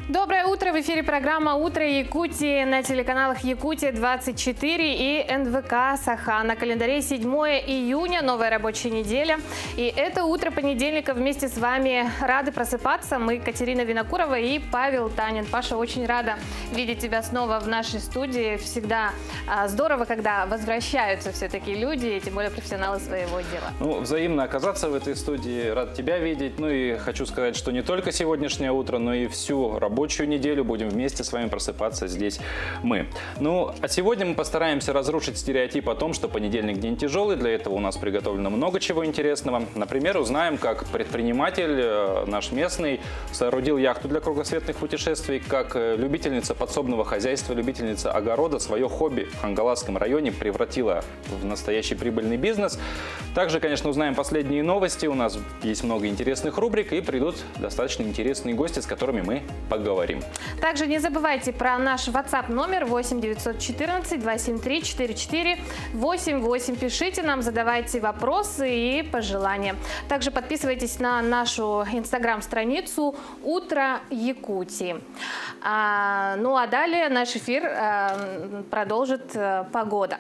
Доброе утро! В эфире программа «Утро Якутии» на телеканалах «Якутия-24» и НВК «Саха». На календаре 7 июня, новая рабочая неделя. И это утро понедельника вместе с вами рады просыпаться. Мы Катерина Винокурова и Павел Танин. Паша, очень рада видеть тебя снова в нашей студии. Всегда здорово, когда возвращаются все-таки люди, и тем более профессионалы своего дела. Ну, взаимно оказаться в этой студии. Рад тебя видеть. Ну и хочу сказать, что не только сегодняшнее утро, но и всю рабочую неделю будем вместе с вами просыпаться здесь мы. Ну, а сегодня мы постараемся разрушить стереотип о том, что понедельник день тяжелый. Для этого у нас приготовлено много чего интересного. Например, узнаем, как предприниматель наш местный соорудил яхту для кругосветных путешествий, как любительница подсобного хозяйства, любительница огорода свое хобби в Хангаласском районе превратила в настоящий прибыльный бизнес. Также, конечно, узнаем последние новости. У нас есть много интересных рубрик и придут достаточно интересные гости, с которыми мы поговорим. Также не забывайте про наш WhatsApp номер 8 914 273 4488. Пишите нам, задавайте вопросы и пожелания. Также подписывайтесь на нашу инстаграм-страницу «Утро Якутии». Ну а далее наш эфир продолжит погода.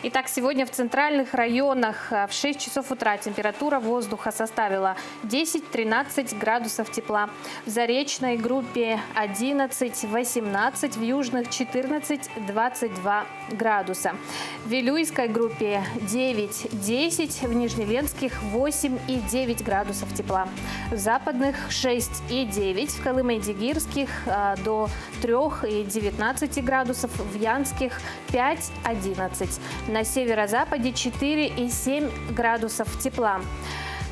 Итак, сегодня в центральных районах в 6 часов утра температура воздуха составила 10-13 градусов тепла. В Заречной группе 11-18, в южных 14-22 градуса. В Вилюйской группе 9-10, в Нижнеленских 8 и 9 градусов тепла. В западных 6 и 9, в Колыме-Дигирских до 3 и 19 градусов, в Янских 5-11. На северо-западе 4 и 7 градусов тепла.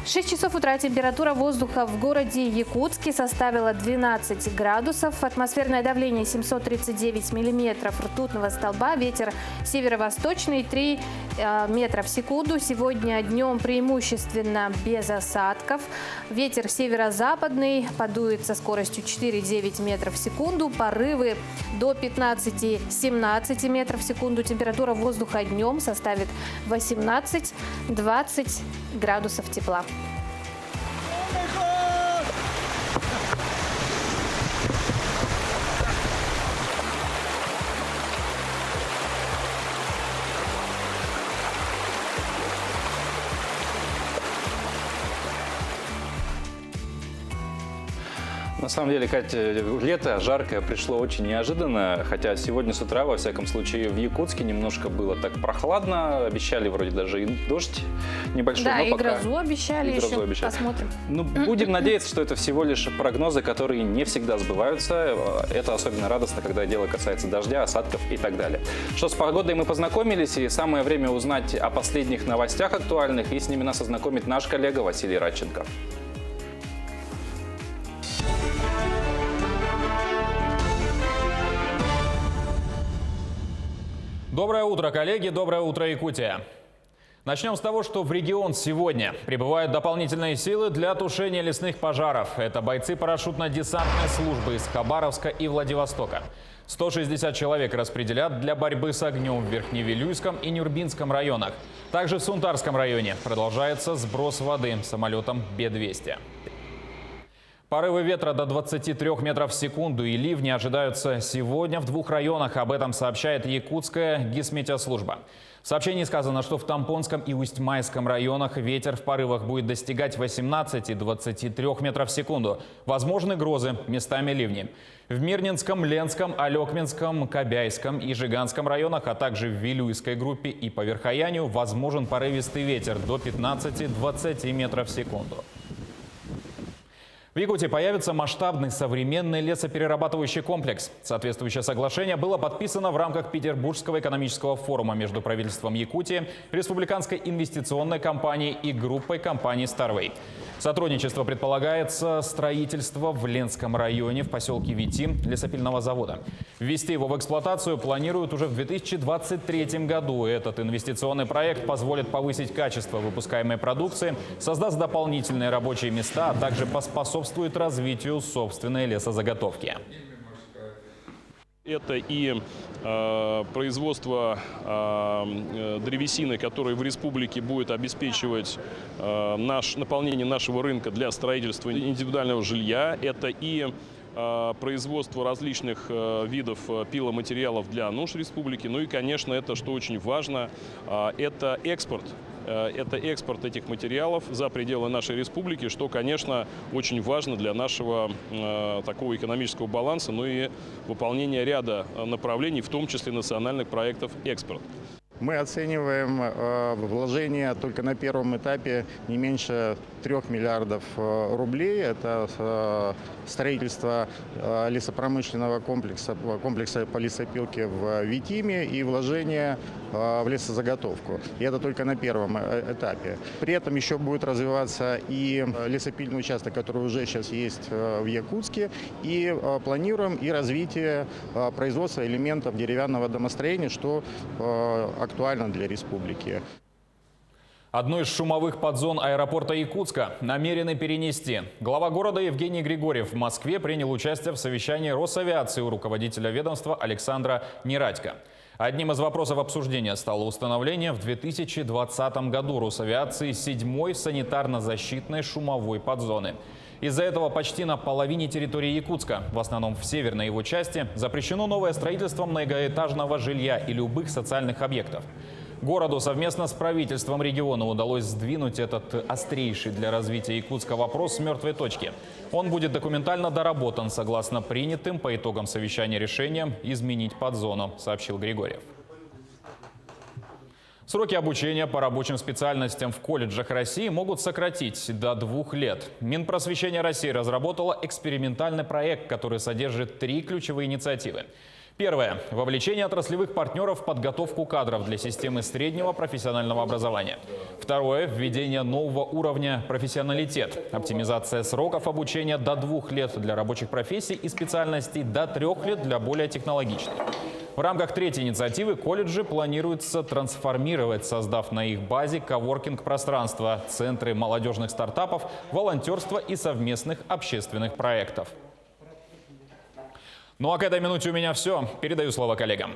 В 6 часов утра температура воздуха в городе Якутске составила 12 градусов. Атмосферное давление 739 миллиметров ртутного столба. Ветер северо-восточный 3 метра в секунду. Сегодня днем преимущественно без осадков. Ветер северо-западный подует со скоростью 4-9 метров в секунду. Порывы до 15-17 метров в секунду. Температура воздуха днем составит 18-20 градусов тепла. На самом деле, Катя, лето жаркое пришло очень неожиданно, хотя сегодня с утра, во всяком случае, в Якутске немножко было так прохладно, обещали вроде даже и дождь небольшой. Да, но и пока... грозу обещали еще, посмотрим. Ну, будем надеяться, что это всего лишь прогнозы, которые не всегда сбываются. Это особенно радостно, когда дело касается дождя, осадков и так далее. Что с погодой мы познакомились, и самое время узнать о последних новостях актуальных, и с ними нас ознакомит наш коллега Василий Радченко. Доброе утро, коллеги! Доброе утро, Якутия! Начнем с того, что в регион сегодня прибывают дополнительные силы для тушения лесных пожаров. Это бойцы парашютно-десантной службы из Хабаровска и Владивостока. 160 человек распределят для борьбы с огнем в Верхневилюйском и Нюрбинском районах. Также в Сунтарском районе продолжается сброс воды самолетом Б-200. Порывы ветра до 23 метров в секунду и ливни ожидаются сегодня в 2 районах. Об этом сообщает Якутская гисметеослужба. В сообщении сказано, что в Тампонском и Усть-Майском районах ветер в порывах будет достигать 18 и 23 метров в секунду. Возможны грозы, местами ливни. В Мирнинском, Ленском, Алекминском, Кобяйском и Жиганском районах, а также в Вилюйской группе и по Верхоянию возможен порывистый ветер до 15-20 метров в секунду. В Якутии появится масштабный современный лесоперерабатывающий комплекс. Соответствующее соглашение было подписано в рамках Петербургского экономического форума между правительством Якутии, Республиканской инвестиционной компанией и группой компаний Starway. Сотрудничество предполагается строительство в Ленском районе в поселке Вити лесопильного завода. Ввести его в эксплуатацию планируют уже в 2023 году. Этот инвестиционный проект позволит повысить качество выпускаемой продукции, создаст дополнительные рабочие места, а также поспособствует развитию собственной лесозаготовки. Это и производство древесины, которое в республике будет обеспечивать наполнение нашего рынка для строительства индивидуального жилья. Это и производство различных видов пиломатериалов для нужд республики. Ну и, конечно, это, что очень важно, это экспорт. Это экспорт этих материалов за пределы нашей республики, что, конечно, очень важно для нашего такого экономического баланса, ну и выполнения ряда направлений, в том числе национальных проектов экспорт. Мы оцениваем вложения только на первом этапе не меньше 3 миллиардов рублей. Это строительство лесопромышленного комплекса по лесопилке в Витиме и вложения в лесозаготовку. И это только на первом этапе. При этом еще будет развиваться и лесопильный участок, который уже сейчас есть в Якутске. И планируем и развитие производства элементов деревянного домостроения, что актуально для республики. Одну из шумовых подзон аэропорта Якутска намерены перенести. Глава города Евгений Григорьев в Москве принял участие в совещании Росавиации у руководителя ведомства Александра Нерадько. Одним из вопросов обсуждения стало установление в 2020 году Росавиации 7-й санитарно-защитной шумовой подзоны. Из-за этого почти на половине территории Якутска, в основном в северной его части, запрещено новое строительство многоэтажного жилья и любых социальных объектов. Городу совместно с правительством региона удалось сдвинуть этот острейший для развития Якутска вопрос с мертвой точки. Он будет документально доработан согласно принятым по итогам совещания решениям изменить подзону, сообщил Григорьев. Сроки обучения по рабочим специальностям в колледжах России могут сократить до 2 лет. Минпросвещение России разработало экспериментальный проект, который содержит 3 ключевые инициативы. Первое – вовлечение отраслевых партнеров в подготовку кадров для системы среднего профессионального образования. Второе – введение нового уровня профессионалитет. Оптимизация сроков обучения до 2 лет для рабочих профессий и специальностей, до 3 лет для более технологичных. В рамках третьей инициативы колледжи планируется трансформировать, создав на их базе коворкинг-пространства, центры молодежных стартапов, волонтерства и совместных общественных проектов. Ну а к этой минуте у меня все. Передаю слово коллегам.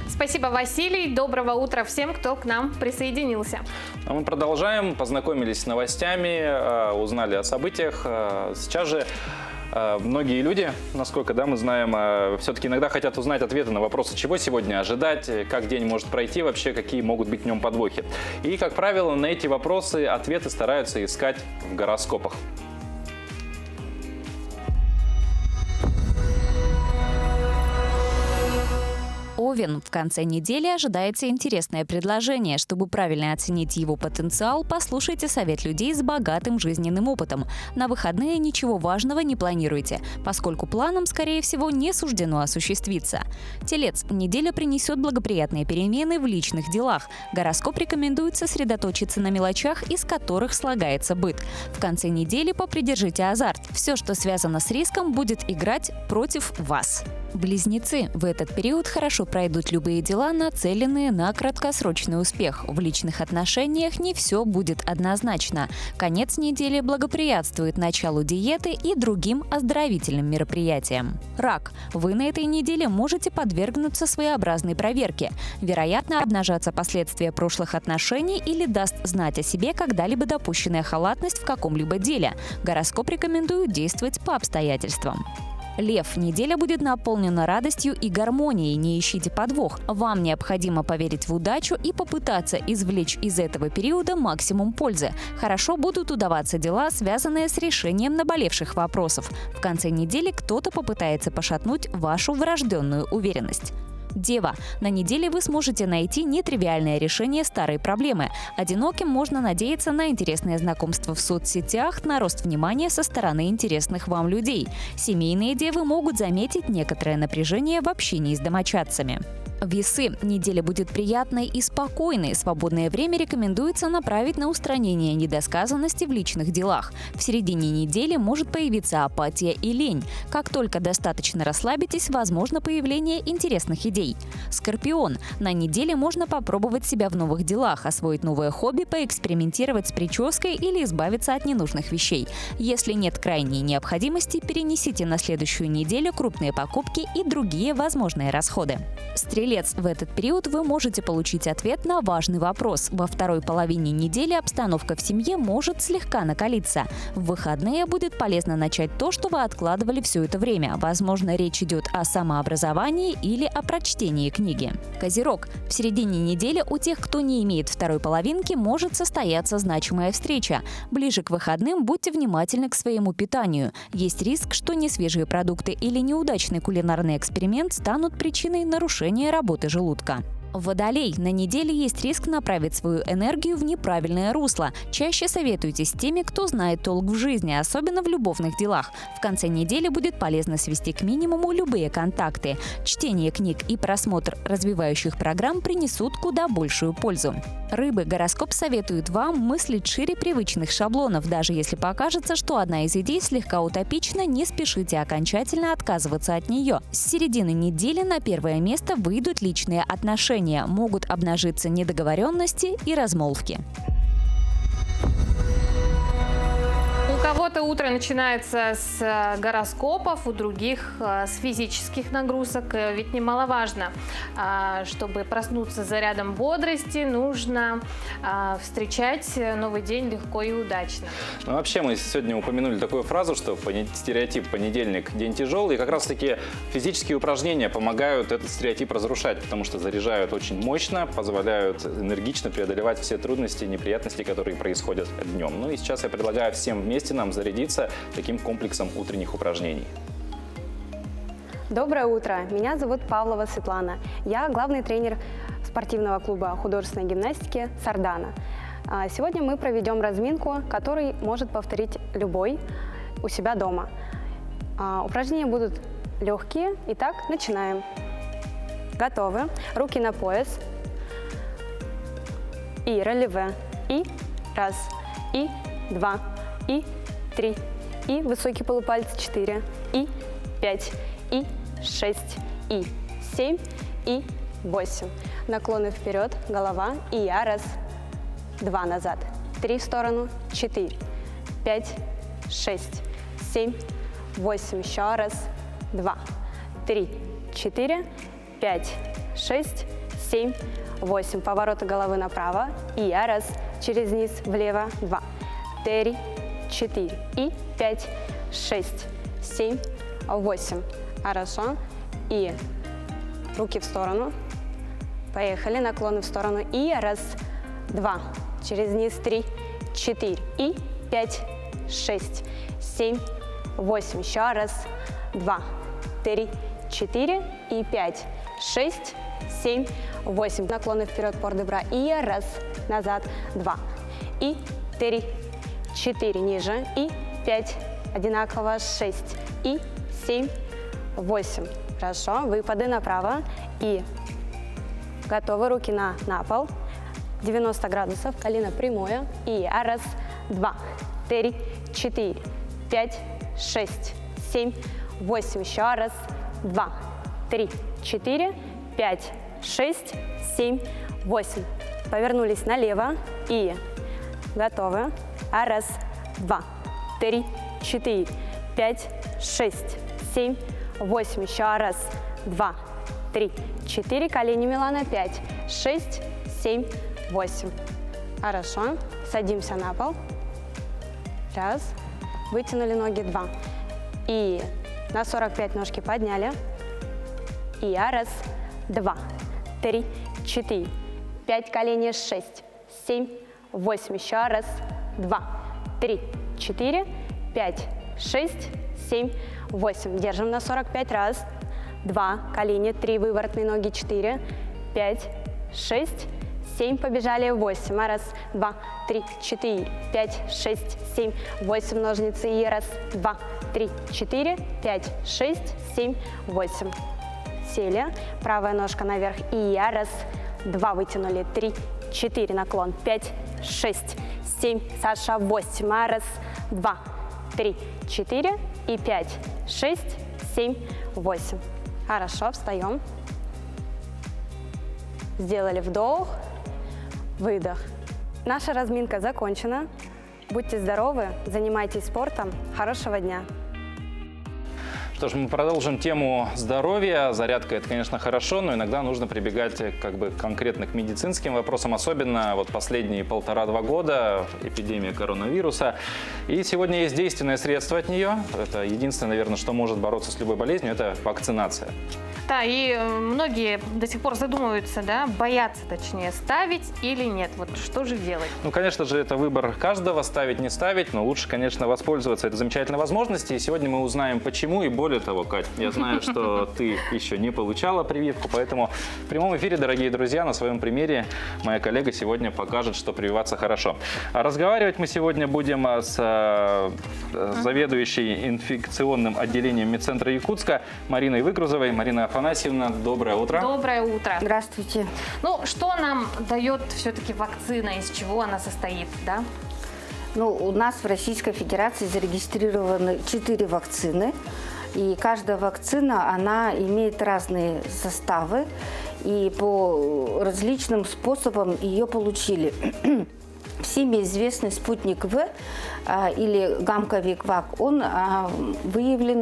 Спасибо, Василий. Доброго утра всем, кто к нам присоединился. А мы продолжаем. Познакомились с новостями, узнали о событиях. Сейчас же многие люди, насколько мы знаем, все-таки иногда хотят узнать ответы на вопросы, чего сегодня ожидать, как день может пройти, вообще какие могут быть в нем подвохи. И, как правило, на эти вопросы ответы стараются искать в гороскопах. Овен. В конце недели ожидается интересное предложение. Чтобы правильно оценить его потенциал, послушайте совет людей с богатым жизненным опытом. На выходные ничего важного не планируйте, поскольку планам, скорее всего, не суждено осуществиться. Телец. Неделя принесет благоприятные перемены в личных делах. Гороскоп рекомендует сосредоточиться на мелочах, из которых слагается быт. В конце недели попридержите азарт. Все, что связано с риском, будет играть против вас. Близнецы. В этот период хорошо пройдут любые дела, нацеленные на краткосрочный успех. В личных отношениях не все будет однозначно. Конец недели благоприятствует началу диеты и другим оздоровительным мероприятиям. Рак. Вы на этой неделе можете подвергнуться своеобразной проверке. Вероятно, обнажатся последствия прошлых отношений или даст знать о себе когда-либо допущенная халатность в каком-либо деле. Гороскоп рекомендует действовать по обстоятельствам. Лев. Неделя будет наполнена радостью и гармонией. Не ищите подвох. Вам необходимо поверить в удачу и попытаться извлечь из этого периода максимум пользы. Хорошо будут удаваться дела, связанные с решением наболевших вопросов. В конце недели кто-то попытается пошатнуть вашу врожденную уверенность. Дева. На неделе вы сможете найти нетривиальное решение старой проблемы. Одиноким можно надеяться на интересные знакомства в соцсетях, на рост внимания со стороны интересных вам людей. Семейные девы могут заметить некоторое напряжение в общении с домочадцами. Весы. Неделя будет приятной и спокойной. Свободное время рекомендуется направить на устранение недосказанности в личных делах. В середине недели может появиться апатия и лень. Как только достаточно расслабитесь, возможно появление интересных идей. Скорпион. На неделе можно попробовать себя в новых делах, освоить новое хобби, поэкспериментировать с прической или избавиться от ненужных вещей. Если нет крайней необходимости, перенесите на следующую неделю крупные покупки и другие возможные расходы. Стрелец. В этот период вы можете получить ответ на важный вопрос. Во второй половине недели обстановка в семье может слегка накалиться. В выходные будет полезно начать то, что вы откладывали все это время. Возможно, речь идет о самообразовании или о прочтении книги. Козерог. В середине недели у тех, кто не имеет второй половинки, может состояться значимая встреча. Ближе к выходным будьте внимательны к своему питанию. Есть риск, что несвежие продукты или неудачный кулинарный эксперимент станут причиной нарушения работы желудка. Водолей. На неделе есть риск направить свою энергию в неправильное русло. Чаще советуйтесь с теми, кто знает толк в жизни, особенно в любовных делах. В конце недели будет полезно свести к минимуму любые контакты. Чтение книг и просмотр развивающих программ принесут куда большую пользу. Рыбы. Гороскоп советует вам мыслить шире привычных шаблонов. Даже если покажется, что одна из идей слегка утопична, не спешите окончательно отказываться от нее. С середины недели на первое место выйдут личные отношения. Могут обнажиться недоговоренности и размолвки. У кого-то утро начинается с гороскопов, у других с физических нагрузок. Ведь немаловажно, чтобы проснуться с зарядом бодрости, нужно встречать новый день легко и удачно. Ну, вообще мы сегодня упомянули такую фразу, что стереотип «понедельник – день тяжелый». И как раз-таки физические упражнения помогают этот стереотип разрушать, потому что заряжают очень мощно, позволяют энергично преодолевать все трудности и неприятности, которые происходят днем. Ну и сейчас я предлагаю всем вместе нам зарядиться таким комплексом утренних упражнений. Доброе утро! Меня зовут Павлова Светлана. Я главный тренер спортивного клуба художественной гимнастики «Сардана». Сегодня мы проведем разминку, который может повторить любой у себя дома. Упражнения будут легкие. Итак, начинаем. Готовы? Руки на пояс. И релеве. И раз. И два. И 3, и высокий полупалец 4, и 5, и 6, и 7, и 8. Наклоны вперед, голова, и я, раз, 2 назад, 3 в сторону, 4, 5, 6, 7, 8, еще раз, 2, 3, 4, 5, 6, 7, 8. Повороты головы направо, и я, раз, через низ, влево, 2, 3, 4 и 5, 6, 7, 8. Хорошо. И руки в сторону. Поехали. Наклоны в сторону. И раз, 2. Через низ 3, 4 и 5, 6, 7, 8. Еще раз. 2, 3, 4 и 5, 6, 7, 8. Наклоны вперед, пор-де-бра. И раз, назад. 2 и 3, 4 ниже и 5, одинаково 6 и 7, 8. Хорошо, выпады направо и готовы, руки на пол, 90 градусов, колено прямое и раз, 2, 3, 4, 5, 6, 7, 8. Еще раз, 2, 3, 4, 5, 6, 7, 8. Повернулись налево и готовы. Раз, 2, 3, 4, 5, 6, 7, 8. Еще раз, 2, 3, 4. Колени Милана. 5, 6, 7, 8. Хорошо. Садимся на пол. Раз. Вытянули ноги. 2. И на 45 ножки подняли. И раз, 2, 3, 4, 5. Колени. 6, 7, 8. Еще раз. 2, 3, 4, 5, 6, 7, 8. Держим на 45. Раз, 2, колени, 3, выворотные ноги, 4, 5, 6, 7. Побежали. 8. Раз, 2, 3, 4, 5, 6, 7, 8. Ножницы. И раз, 2, 3, 4, 5, 6, 7, 8. сели, правая ножка наверх, и я, раз, два, вытянули, 3, 4, наклон, 5, 6, 7, Саша, 8, раз, 2, 3, 4 и 5, 6, 7, 8. Хорошо, встаем. Сделали вдох, выдох. Наша разминка закончена. Будьте здоровы, занимайтесь спортом. Хорошего дня! Что ж, мы продолжим тему здоровья. Зарядка – это, конечно, хорошо, но иногда нужно прибегать конкретно к медицинским вопросам, особенно вот последние 1,5-2 года, эпидемия коронавируса. И сегодня есть действенное средство от нее. Это единственное, наверное, что может бороться с любой болезнью – это вакцинация. Да, и многие до сих пор задумываются, да, боятся, точнее, ставить или нет. Вот что же делать? Ну, конечно же, это выбор каждого, ставить, не ставить, но лучше, конечно, воспользоваться этой замечательной возможностью. И сегодня мы узнаем, почему, и более того, Кать, я знаю, что ты еще не получала прививку, поэтому в прямом эфире, дорогие друзья, на своем примере моя коллега сегодня покажет, что прививаться хорошо. А разговаривать мы сегодня будем с заведующей инфекционным отделением медцентра Якутска Мариной Выгрузовой. Марина Афанасьевна, доброе утро. Доброе утро. Здравствуйте. Ну, что нам дает все-таки вакцина, из чего она состоит, да? Ну, у нас в Российской Федерации зарегистрированы 4 вакцины. И каждая вакцина, она имеет разные составы. И по различным способам ее получили. Всеми известный спутник В или гамковик-вак, он выявлен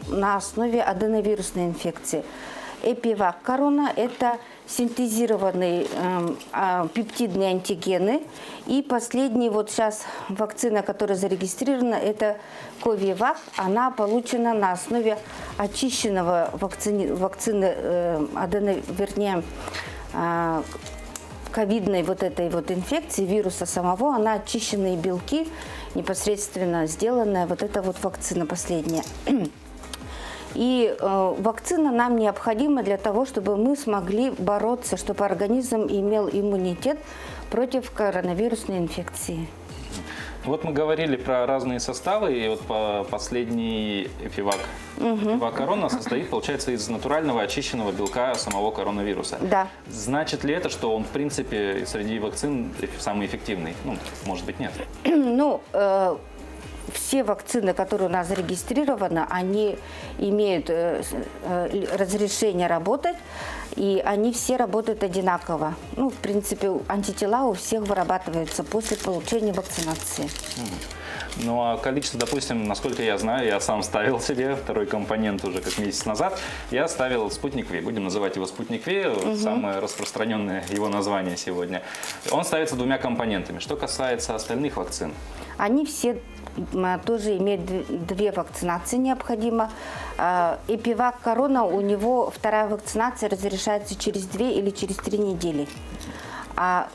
на основе аденовирусной инфекции. Эпивак корона – это синтезированные пептидные антигены. И последняя вот сейчас вакцина, которая зарегистрирована, это Ковивак. Она получена на основе очищенного вакцины вернее, ковидной вот этой вот инфекции, вируса самого, она очищенные белки, непосредственно сделанная вот эта вот вакцина последняя. И вакцина нам необходима для того, чтобы мы смогли бороться, чтобы организм имел иммунитет против коронавирусной инфекции. Вот мы говорили про разные составы, и вот последний эпивак. Эпивак корона состоит, получается, из натурального очищенного белка самого коронавируса. Да. Значит ли это, что он, в принципе, среди вакцин самый эффективный? Ну, может быть, нет. Ну, все вакцины, которые у нас зарегистрированы, они имеют разрешение работать, и они все работают одинаково. Ну, в принципе, антитела у всех вырабатываются после получения вакцинации. Ну, а количество, допустим, насколько я знаю, я сам ставил себе второй компонент уже как месяц назад. Я ставил спутник Ви. Будем называть его спутник Ви, самое распространенное его название сегодня. Он ставится 2 компонентами. Что касается остальных вакцин? Они все тоже имеют 2 вакцинации необходимо. Эпивак корона, у него 2-я вакцинация разрешается через 2 или через 3 недели. А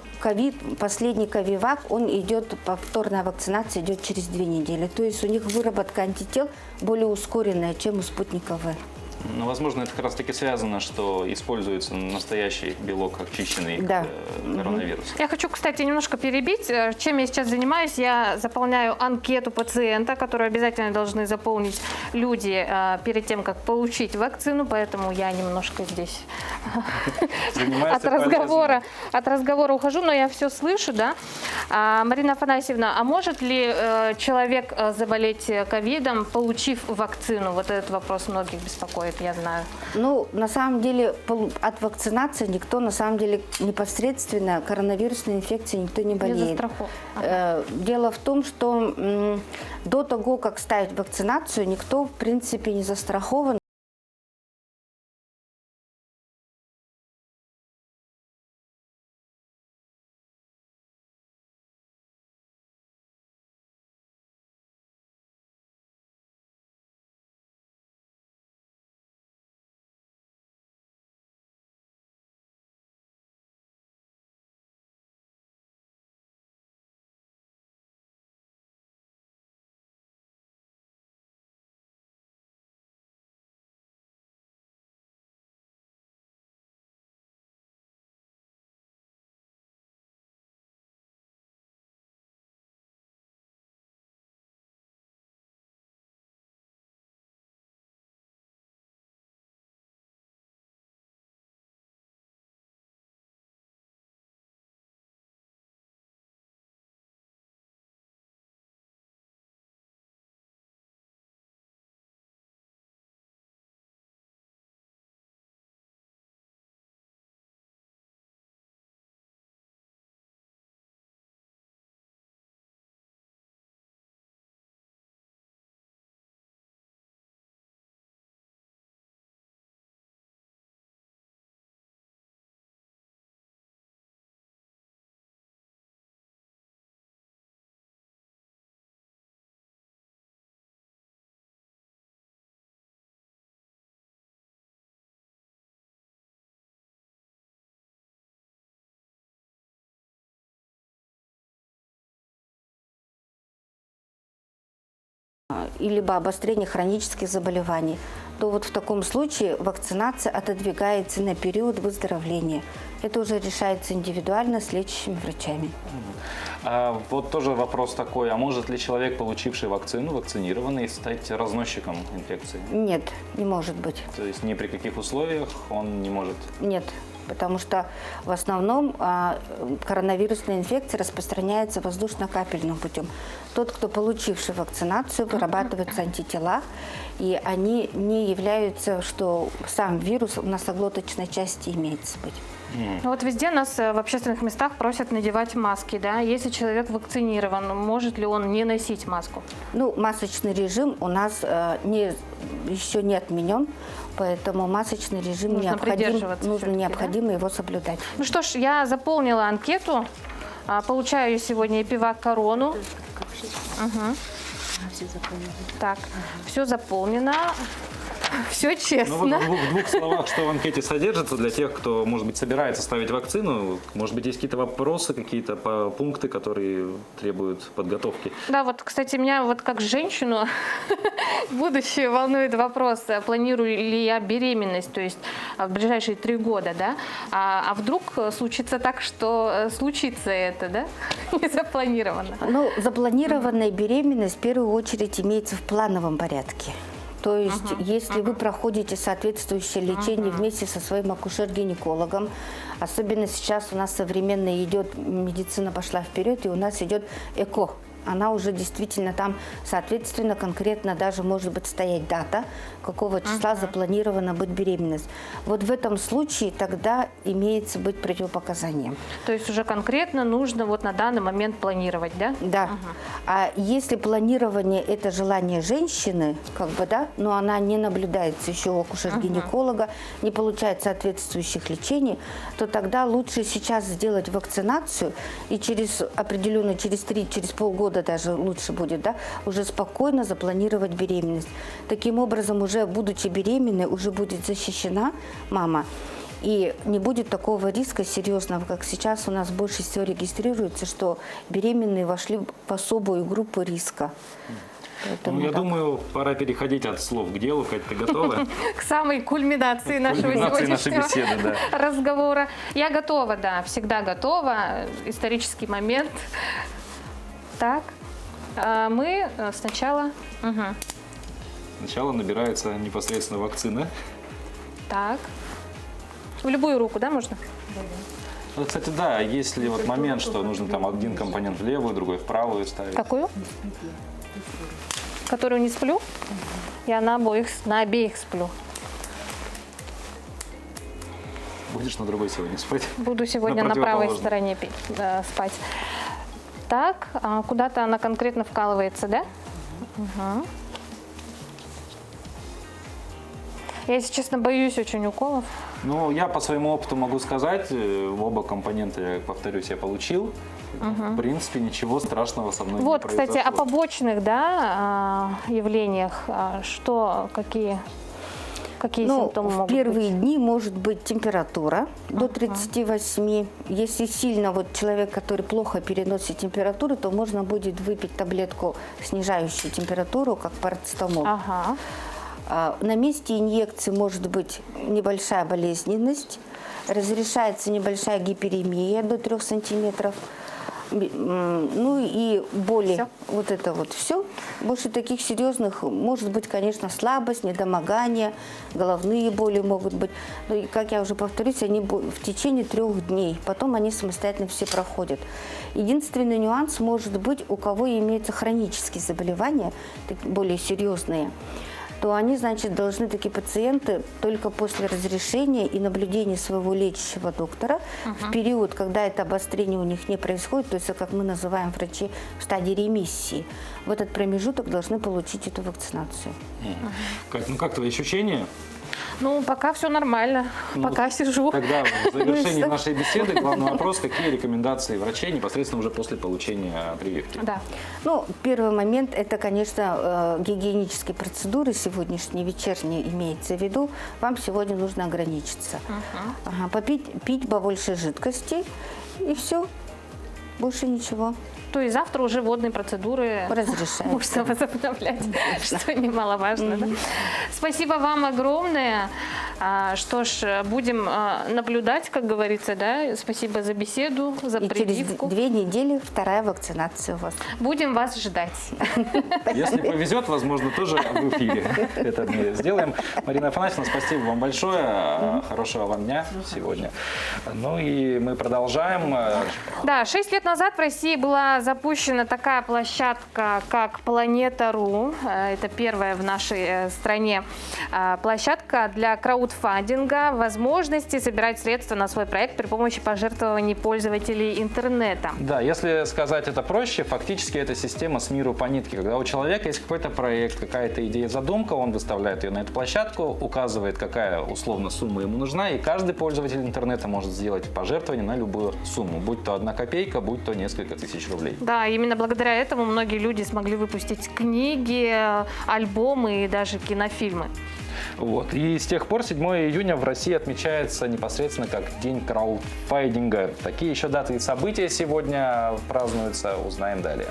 последний ковивак, он идет, повторная вакцинация идет через 2 недели. То есть у них выработка антител более ускоренная, чем у спутника В. Ну, возможно, это как раз таки связано, что используется настоящий белок, очищенный коронавирус. Я хочу, кстати, немножко перебить. Чем я сейчас занимаюсь? Я заполняю анкету пациента, которую обязательно должны заполнить люди перед тем, как получить вакцину, поэтому я немножко здесь от разговора ухожу, но я все слышу, да. Марина Афанасьевна, а может ли человек заболеть ковидом, получив вакцину? Вот этот вопрос многих беспокоит, я знаю. Ну, на самом деле, от вакцинации никто, на самом деле, непосредственно коронавирусной инфекцией никто не болеет. Дело в том, что до того, как ставить вакцинацию, никто, в принципе, не застрахован. либо обострение хронических заболеваний, то вот в таком случае вакцинация отодвигается на период выздоровления. Это уже решается индивидуально с лечащими врачами. А вот тоже вопрос такой, а может ли человек, получивший вакцину, вакцинированный, стать разносчиком инфекции? Нет, не может быть. То есть ни при каких условиях он не может? Нет, потому что в основном коронавирусная инфекция распространяется воздушно-капельным путем. Тот, кто получивший вакцинацию, вырабатываются антитела, и они не являются, что сам вирус в носоглоточной части имеется быть. Ну вот везде нас в общественных местах просят надевать маски, да? Если человек вакцинирован, может ли он не носить маску? Ну, масочный режим у нас еще не отменен, поэтому масочный режим Нужно придерживаться необходимо его соблюдать. Ну что ж, я заполнила анкету, получаю сегодня Эпивак Корону. Угу. Так, все заполнено. Все честно. Ну вот в двух словах, что в анкете содержится для тех, кто, может быть, собирается ставить вакцину. Может быть, есть какие-то вопросы, какие-то пункты, которые требуют подготовки? Да, вот, кстати, меня вот как женщину будущее волнует вопрос, планирую ли я беременность, то есть в ближайшие 3 года, да? А вдруг случится так, что случится это, да? Не запланировано. Ну, запланированная беременность в первую очередь имеется в плановом порядке. То есть, если вы проходите соответствующее лечение вместе со своим акушер-гинекологом, особенно сейчас у нас современная идет, медицина пошла вперед, и у нас идет ЭКО. Она уже действительно там, соответственно, конкретно даже может быть стоять дата, какого числа запланирована быть беременность. Вот в этом случае тогда имеется быть противопоказанием. То есть уже конкретно нужно вот на данный момент планировать, да? Да. А если планирование – это желание женщины, как бы, да, но она не наблюдается еще у акушер-гинеколога, не получает соответствующих лечений, то тогда лучше сейчас сделать вакцинацию и через определенно, через полгода даже лучше будет, да, уже спокойно запланировать беременность. Таким образом, уже будучи беременной, уже будет защищена мама. И не будет такого риска серьезного, как сейчас у нас больше всего регистрируется, что беременные вошли в особую группу риска. Ну, я думаю, пора переходить от слов к делу. Кать, ты готова? К самой кульминации нашего сегодняшнего беседы, да. разговора. Я готова, да, всегда готова. Исторический момент. Так, мы сначала... Сначала набирается непосредственно вакцина. Так. В любую руку, да, можно? Ну, кстати, да, есть ли вот момент, что нужно там один компонент в левую, другой в правую ставить? Какую? Которую не сплю? Я на обеих сплю. Будешь на другой сегодня спать? Буду сегодня на правой стороне спать. Так, куда-то она конкретно вкалывается, да? Угу. Я, если честно, боюсь очень уколов. Ну, я по своему опыту могу сказать, оба компонента, я повторюсь, я получил. В принципе, ничего страшного со мной не произошло. Вот, кстати, о побочных, да, явлениях, какие симптомы могут быть? В первые дни может быть температура до 38. Если сильно вот человек, который плохо переносит температуру, то можно будет выпить таблетку, снижающую температуру, как парацетамол. На месте инъекции может быть небольшая болезненность, разрешается небольшая гиперемия до 3 сантиметров. Ну и боли, Всё? вот это вот все. Больше таких серьезных, может быть, конечно, слабость, недомогание, головные боли могут быть. Но, и, как я уже повторюсь, они в течение 3 дней, потом они самостоятельно все проходят. Единственный нюанс может быть, у кого имеются хронические заболевания, более серьезные, то они, значит, должны, такие пациенты, только после разрешения и наблюдения своего лечащего доктора в период, когда это обострение у них не происходит, то есть, как мы называем врачи, в стадии ремиссии, в этот промежуток должны получить эту вакцинацию. Ну, как твои ощущения? Ну, пока все нормально, пока сижу. Тогда в завершении нашей беседы главный вопрос, какие рекомендации врачей непосредственно уже после получения прививки? Да. Ну, первый момент, это, конечно, гигиенические процедуры сегодняшние, вечерние имеется в виду. Вам сегодня нужно ограничиться. Пить побольше жидкостей и все, больше ничего. что и завтра уже водные процедуры Разрешается. можно возобновлять, что немаловажно. Да? Спасибо вам огромное. Что ж, будем наблюдать, как говорится, да. Спасибо за беседу, за И через прививку. 2 недели вторая вакцинация у вас. Будем вас ждать. Если повезет, возможно, тоже в эфире это мы сделаем. Марина Афанасьевна, спасибо вам большое. Хорошего вам дня сегодня. Ну и мы продолжаем. Да, 6 лет назад в России была запущена такая площадка, как Планета.ру. Это первая в нашей стране площадка для краудфандинга, возможности собирать средства на свой проект при помощи пожертвований пользователей интернета. Да, если сказать это проще, фактически это система с миру по нитке. Когда у человека есть какой-то проект, какая-то идея, задумка, он выставляет ее на эту площадку, указывает, какая условно сумма ему нужна, и каждый пользователь интернета может сделать пожертвование на любую сумму, будь то 1 копейка, будь то несколько тысяч рублей. Да, именно благодаря этому многие люди смогли выпустить книги, альбомы и даже кинофильмы. Вот. И с тех пор 7 июня в России отмечается непосредственно как День краудфандинга. Такие еще даты и события сегодня празднуются, узнаем далее.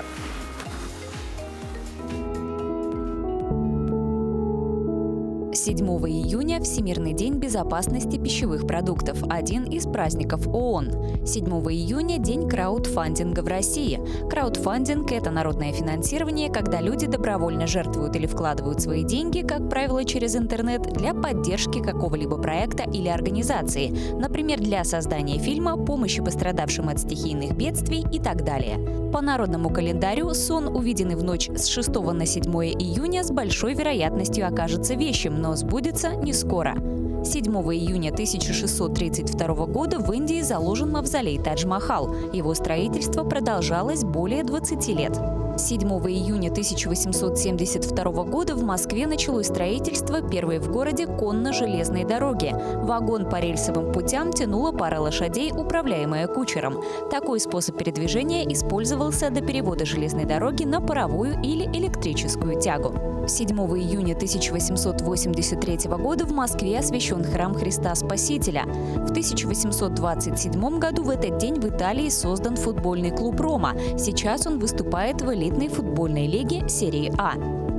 7 июня – Всемирный день безопасности пищевых продуктов, один из праздников ООН. 7 июня – День краудфандинга в России. Краудфандинг – это народное финансирование, когда люди добровольно жертвуют или вкладывают свои деньги, как правило, через интернет, для поддержки какого-либо проекта или организации, например, для создания фильма, помощи пострадавшим от стихийных бедствий и так далее. По народному календарю сон, увиденный в ночь с 6 на 7 июня, с большой вероятностью окажется вещим, но сбудется не скоро. 7 июня 1632 года в Индии заложен мавзолей Тадж-Махал. Его строительство продолжалось более 20 лет. 7 июня 1872 года в Москве началось строительство первой в городе конно-железной дороги. Вагон по рельсовым путям тянула пара лошадей, управляемая кучером. Такой способ передвижения использовался до перевода железной дороги на паровую или электрическую тягу. 7 июня 1883 года в Москве освящен храм Христа Спасителя. В 1827 году в этот день в Италии создан футбольный клуб «Рома». Сейчас он выступает в элитной футбольной лиге серии А.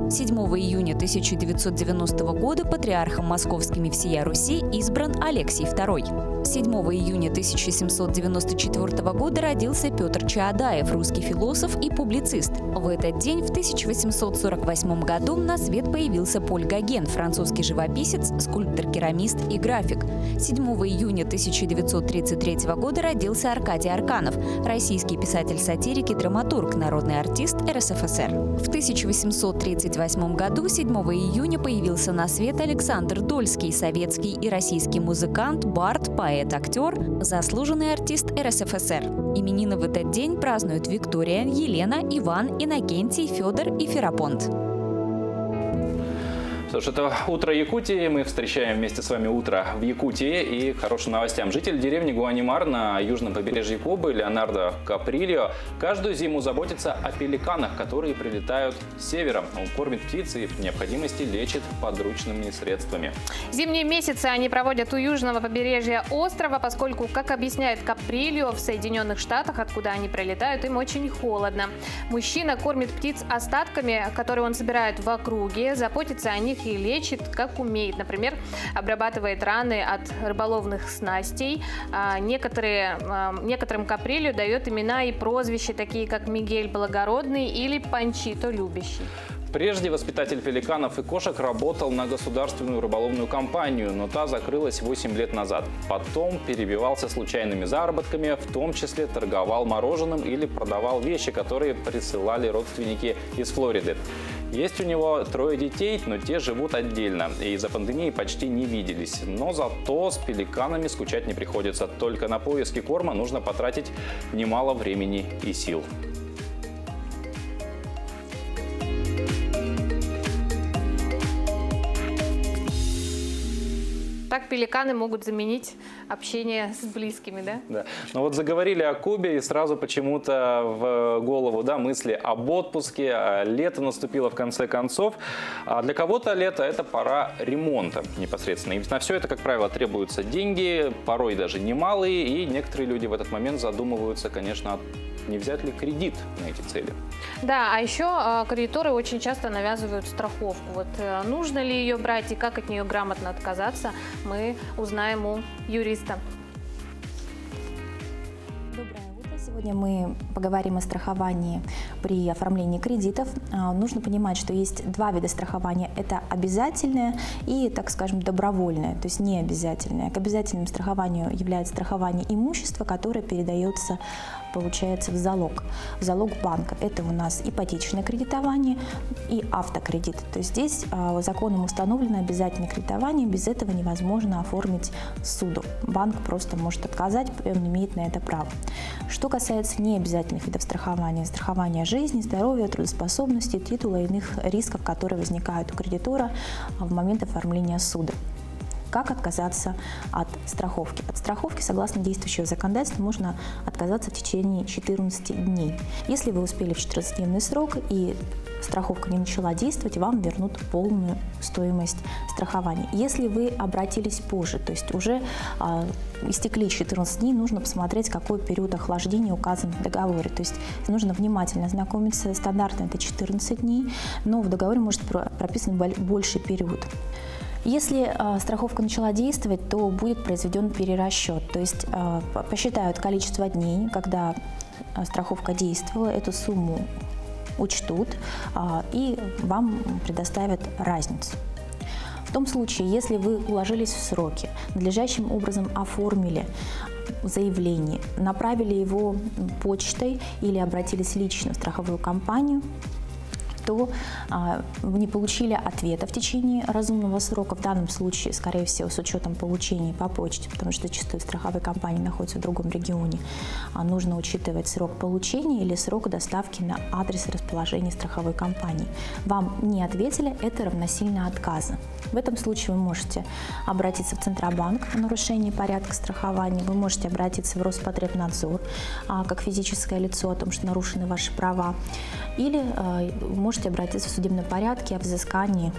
7 июня 1990 года патриархом московским и всея Руси избран Алексий II. 7 июня 1794 года родился Петр Чаадаев, русский философ и публицист. В этот день, в 1848 году, на свет появился Поль Гоген, французский живописец, скульптор-керамист и график. 7 июня 1933 года родился Аркадий Арканов, российский писатель-сатирик и драматург, народный артист РСФСР. В 1838 году, 7 июня, появился на свет Александр Дольский, советский и российский музыкант, бард, поэт, актер, заслуженный артист РСФСР. Именины в этот день празднуют Виктория, Елена, Иван, Иннокентий, Федор и Ферапонт. Что ж, это «Утро Якутии». Мы встречаем вместе с вами утро в Якутии. И к хорошим новостям. Житель деревни Гуанимар на южном побережье Кубы Леонардо Каприльо каждую зиму заботится о пеликанах, которые прилетают с севера. Он кормит птиц и в необходимости лечит подручными средствами. Зимние месяцы они проводят у южного побережья острова, поскольку, как объясняет Каприльо, в Соединенных Штатах, откуда они прилетают, им очень холодно. Мужчина кормит птиц остатками, которые он собирает в округе, заботится о них и лечит, как умеет. Например, обрабатывает раны от рыболовных снастей. Некоторым Каприльо дает имена и прозвища, такие как Мигель Благородный или Панчито Любящий. Прежде воспитатель пеликанов и кошек работал на государственную рыболовную компанию, но та закрылась 8 лет назад. Потом перебивался случайными заработками, в том числе торговал мороженым или продавал вещи, которые присылали родственники из Флориды. Есть у него 3 детей, но те живут отдельно и из-за пандемии почти не виделись. Но зато с пеликанами скучать не приходится. Только на поиски корма нужно потратить немало времени и сил. Так пеликаны могут заменить общение с близкими, да? Да. Но вот заговорили о Кубе, и сразу почему-то в голову мысли об отпуске. Лето наступило в конце концов. А для кого-то лето – это пора ремонта непосредственно. И на все это, как правило, требуются деньги, порой даже немалые. И некоторые люди в этот момент задумываются, конечно, о не взять ли кредит на эти цели. Да, а еще кредиторы очень часто навязывают страховку. Вот нужно ли ее брать и как от нее грамотно отказаться, мы узнаем у юриста. Доброе утро. Сегодня мы поговорим о страховании при оформлении кредитов. Нужно понимать, что есть два вида страхования. Это обязательное и, так скажем, добровольное, то есть не обязательное. К обязательному страхованию является страхование имущества, которое передается, получается, в залог банка. Это у нас ипотечное кредитование и автокредит. То есть здесь законом установлено обязательное кредитование, без этого невозможно оформить суду. Банк просто может отказать, он имеет на это право. Что касается необязательных видов страхования жизни, здоровья, трудоспособности, титула и иных рисков, которые возникают у кредитора в момент оформления суда. Как отказаться от страховки? От страховки, согласно действующего законодательства, можно отказаться в течение 14 дней. Если вы успели в 14-дневный срок и страховка не начала действовать, вам вернут полную стоимость страхования. Если вы обратились позже, то есть уже истекли 14 дней, нужно посмотреть, какой период охлаждения указан в договоре. То есть нужно внимательно ознакомиться. Стандартно это 14 дней, но в договоре может прописан больший период. Если страховка начала действовать, то будет произведен перерасчет, то есть посчитают количество дней, когда страховка действовала, эту сумму учтут и вам предоставят разницу. В том случае, если вы уложились в сроки, надлежащим образом оформили заявление, направили его почтой или обратились лично в страховую компанию, то не получили ответа в течение разумного срока, в данном случае, скорее всего, с учетом получения по почте, потому что зачастую страховые компании находятся в другом регионе, нужно учитывать срок получения или срок доставки на адрес расположения страховой компании. Вам не ответили, это равносильно отказу. В этом случае вы можете обратиться в Центробанк о нарушении порядка страхования, вы можете обратиться в Роспотребнадзор как физическое лицо о том, что нарушены ваши права, или можете обратиться в судебном порядке о взыскании,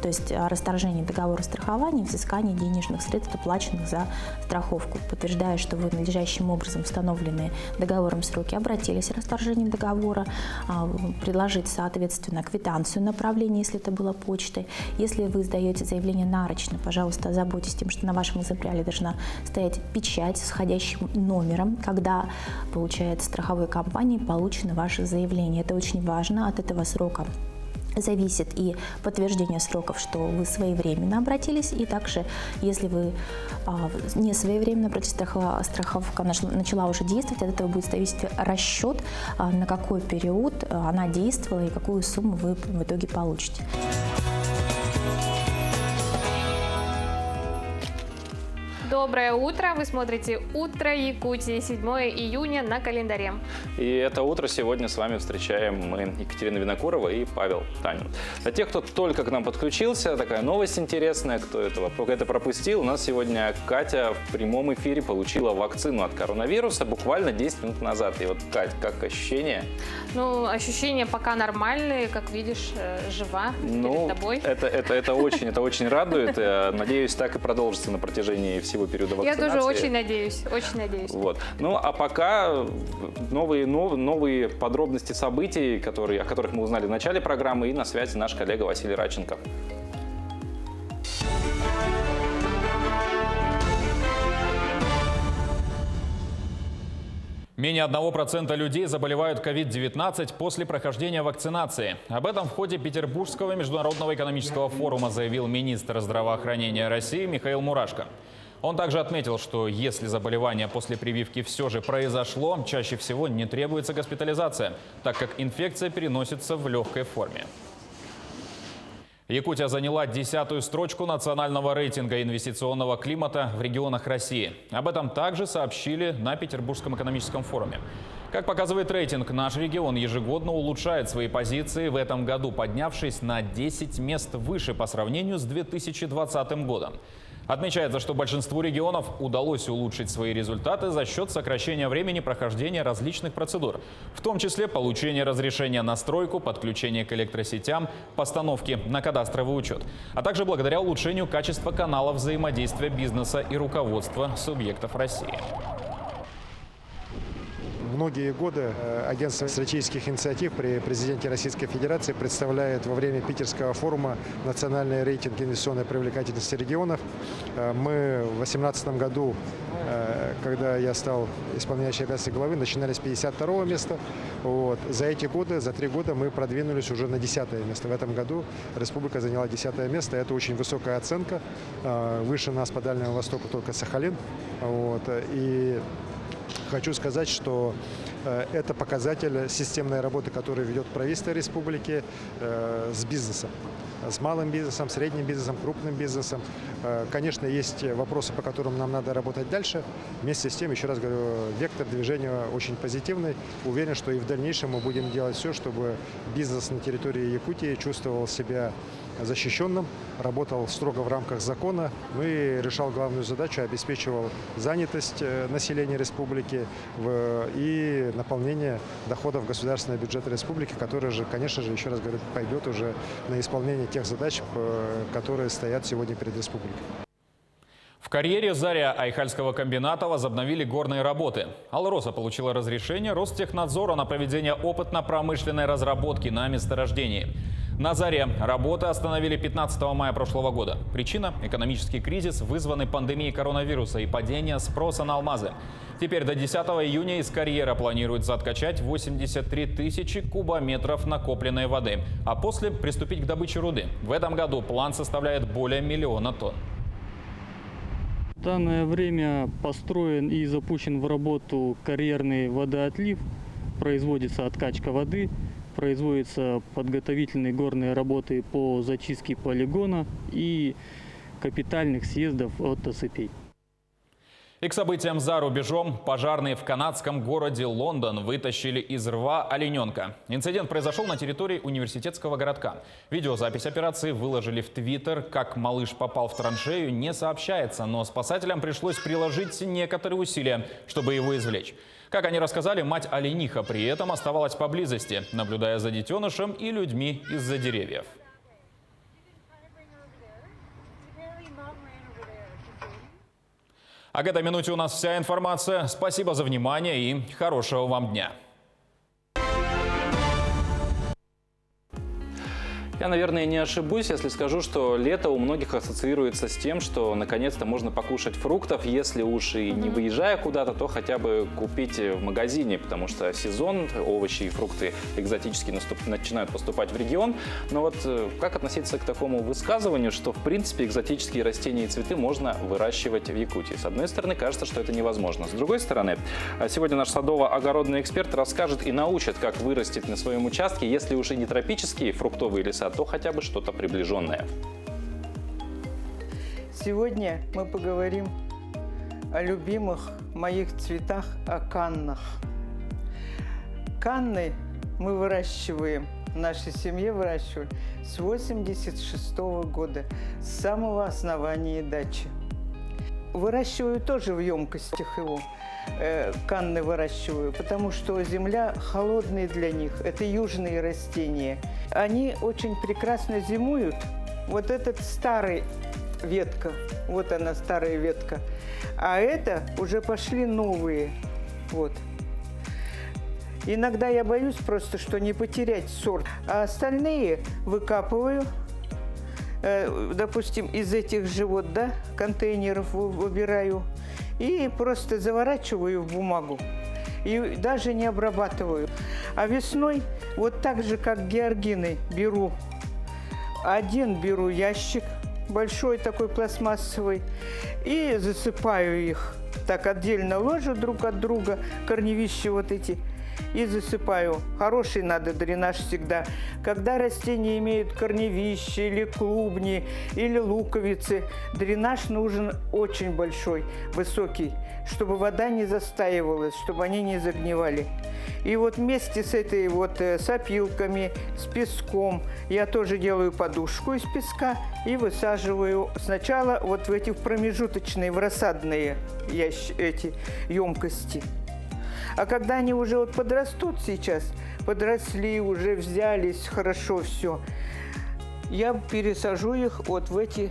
то есть о расторжении договора страхования, взыскании денежных средств, оплаченных за страховку. Подтверждая, что вы надлежащим образом установленные договором сроки обратились о расторжении договора, предложить, соответственно, квитанцию направления, если это было почтой. Если вы сдаете заявление нарочно, пожалуйста, озаботьтесь тем, что на вашем экземпляре должна стоять печать с входящим номером, когда, получается, страховой компанией получено ваше заявление. Это очень важно, от этого срока зависит и подтверждение сроков, что вы своевременно обратились, и также, если вы не своевременно обратились, страховка начала уже действовать, от этого будет зависеть расчет, на какой период она действовала и какую сумму вы в итоге получите. Доброе утро! Вы смотрите «Утро Якутии», 7 июня на календаре. И это утро сегодня с вами встречаем мы, Екатерина Винокурова и Павел Танин. Для тех, кто только к нам подключился, такая новость интересная, кто это пропустил. У нас сегодня Катя в прямом эфире получила вакцину от коронавируса буквально 10 минут назад. И вот, Кать, как ощущения? Ну, ощущения пока нормальные, как видишь, жива перед тобой. Это очень радует. Надеюсь, так и продолжится на протяжении всего периода вакцинации. Я тоже очень надеюсь, очень надеюсь. Вот. Ну, а пока новые подробности событий, о которых мы узнали в начале программы, и на связи наш коллега Василий Радченко. Менее 1% людей заболевают COVID-19 после прохождения вакцинации. Об этом в ходе Петербургского международного экономического форума заявил министр здравоохранения России Михаил Мурашко. Он также отметил, что если заболевание после прививки все же произошло, чаще всего не требуется госпитализация, так как инфекция переносится в легкой форме. Якутия заняла 10-ю строчку национального рейтинга инвестиционного климата в регионах России. Об этом также сообщили на Петербургском экономическом форуме. Как показывает рейтинг, наш регион ежегодно улучшает свои позиции, в этом году поднявшись на 10 мест выше по сравнению с 2020 годом. Отмечается, что большинству регионов удалось улучшить свои результаты за счет сокращения времени прохождения различных процедур, в том числе получения разрешения на стройку, подключения к электросетям, постановки на кадастровый учет, а также благодаря улучшению качества каналов взаимодействия бизнеса и руководства субъектов России. Многие годы Агентство стратегических инициатив при президенте Российской Федерации представляет во время Питерского форума национальный рейтинг инвестиционной привлекательности регионов. Мы в 2018 году, когда я стал исполняющим обязанности главы, начинали с 52-го места. Вот. За эти годы, за 3 года мы продвинулись уже на 10-е место. В этом году республика заняла 10-е место. Это очень высокая оценка. Выше нас по Дальнему Востоку только Сахалин. Вот. И хочу сказать, что это показатель системной работы, которую ведет правительство республики с бизнесом. С малым бизнесом, средним бизнесом, крупным бизнесом. Конечно, есть вопросы, по которым нам надо работать дальше. Вместе с тем, еще раз говорю, вектор движения очень позитивный. Уверен, что и в дальнейшем мы будем делать все, чтобы бизнес на территории Якутии чувствовал себя защищенным, работал строго в рамках закона, ну и решал главную задачу, обеспечивал занятость населения республики и наполнение доходов государственного бюджета республики, который же, конечно же, еще раз говорю, пойдет уже на исполнение тех задач, которые стоят сегодня перед республикой. В карьере «Заря» Айхальского комбината возобновили горные работы. «Алроса» получила разрешение Ростехнадзора на проведение опытно-промышленной разработки на месторождении. На «Заре» работы остановили 15 мая прошлого года. Причина – экономический кризис, вызванный пандемией коронавируса и падение спроса на алмазы. Теперь до 10 июня из карьера планируется откачать 83 тысячи кубометров накопленной воды, а после приступить к добыче руды. В этом году план составляет более 1 000 000 тонн. В данное время построен и запущен в работу карьерный водоотлив, производится откачка воды, производятся подготовительные горные работы по зачистке полигона и капитальных съездов от осыпей. И к событиям за рубежом. Пожарные в канадском городе Лондон вытащили из рва олененка. Инцидент произошел на территории университетского городка. Видеозапись операции выложили в Твиттер. Как малыш попал в траншею, не сообщается, но спасателям пришлось приложить некоторые усилия, чтобы его извлечь. Как они рассказали, мать олениха при этом оставалась поблизости, наблюдая за детенышем и людьми из-за деревьев. А к этой минуте у нас вся информация. Спасибо за внимание и хорошего вам дня. Я, наверное, не ошибусь, если скажу, что лето у многих ассоциируется с тем, что наконец-то можно покушать фруктов. Если уж и не выезжая куда-то, то хотя бы купить в магазине, потому что сезон, овощи и фрукты экзотически начинают поступать в регион. Но вот как относиться к такому высказыванию, что в принципе экзотические растения и цветы можно выращивать в Якутии? С одной стороны, кажется, что это невозможно. С другой стороны, сегодня наш садово-огородный эксперт расскажет и научит, как вырастить на своем участке, если уж и не тропические фруктовые леса, то хотя бы что-то приближенное. Сегодня мы поговорим о любимых моих цветах, о каннах. Канны мы выращиваем, в нашей семье выращивали с 1986 года, с самого основания дачи. Выращиваю тоже в емкостях его. Канны выращиваю, потому что земля холодная для них. Это южные растения. Они очень прекрасно зимуют. Вот этот старый ветка, вот она старая ветка. А это уже пошли новые. Вот. Иногда я боюсь просто, что не потерять сорт. А остальные выкапываю. Допустим, из этих же вот, да, контейнеров выбираю. И просто заворачиваю в бумагу. И даже не обрабатываю. А весной, вот так же, как георгины, беру ящик, большой такой пластмассовый, и засыпаю их. Так отдельно ложу друг от друга, корневища вот эти, и засыпаю. Хороший надо дренаж всегда. Когда растения имеют корневища или клубни, или луковицы, дренаж нужен очень большой, высокий, чтобы вода не застаивалась, чтобы они не загнивали. И вот вместе с этой вот с опилками, с песком я тоже делаю подушку из песка и высаживаю сначала вот в эти промежуточные, в рассадные эти емкости. А когда они уже вот подрастут сейчас, подросли, уже взялись, хорошо все, я пересажу их вот в эти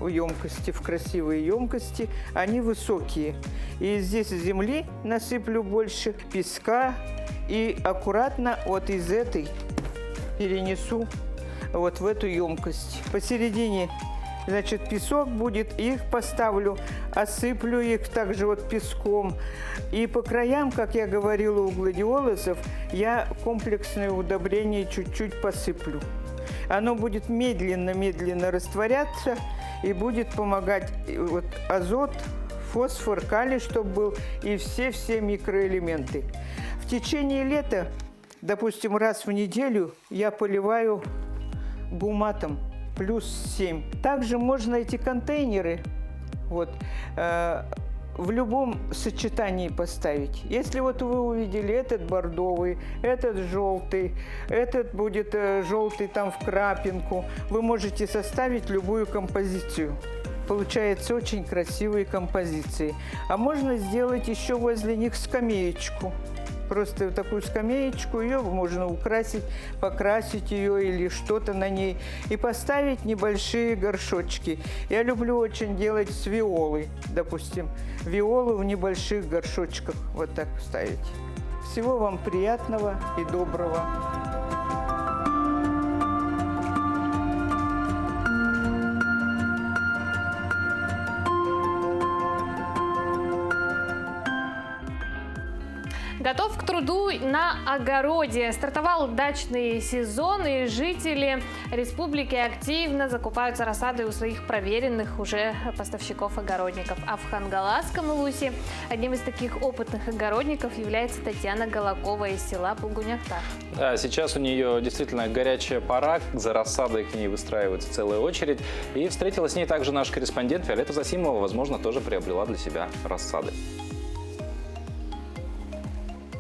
емкости, в красивые емкости, они высокие. И здесь земли насыплю больше, песка, и аккуратно вот из этой перенесу вот в эту емкость. Посередине, значит, песок будет, их поставлю, осыплю их также вот песком. И по краям, как я говорила, у гладиолусов я комплексное удобрение чуть-чуть посыплю. Оно будет медленно-медленно растворяться и будет помогать вот азот, фосфор, калий, чтобы был, и все микроэлементы. В течение лета, допустим, раз в неделю я поливаю гуматом +7. Также можно эти контейнеры вот, в любом сочетании поставить. Если вот вы увидели этот бордовый, этот желтый, этот будет желтый там в крапинку, вы можете составить любую композицию. Получаются очень красивые композиции. А можно сделать еще возле них скамеечку. Просто такую скамеечку, ее можно украсить, покрасить ее или что-то на ней. И поставить небольшие горшочки. Я люблю очень делать с виолой, допустим. Виолу в небольших горшочках вот так ставить. Всего вам приятного и доброго. Готов к труду на огороде. Стартовал дачный сезон, и жители республики активно закупаются рассадой у своих проверенных уже поставщиков-огородников. А в Хангаласском Илусе одним из таких опытных огородников является Татьяна Голокова из села Булгуняхтах. Да, сейчас у нее действительно горячая пора, за рассадой к ней выстраивается целая очередь. И встретилась с ней также наш корреспондент Виолетта Засимова, возможно, тоже приобрела для себя рассады.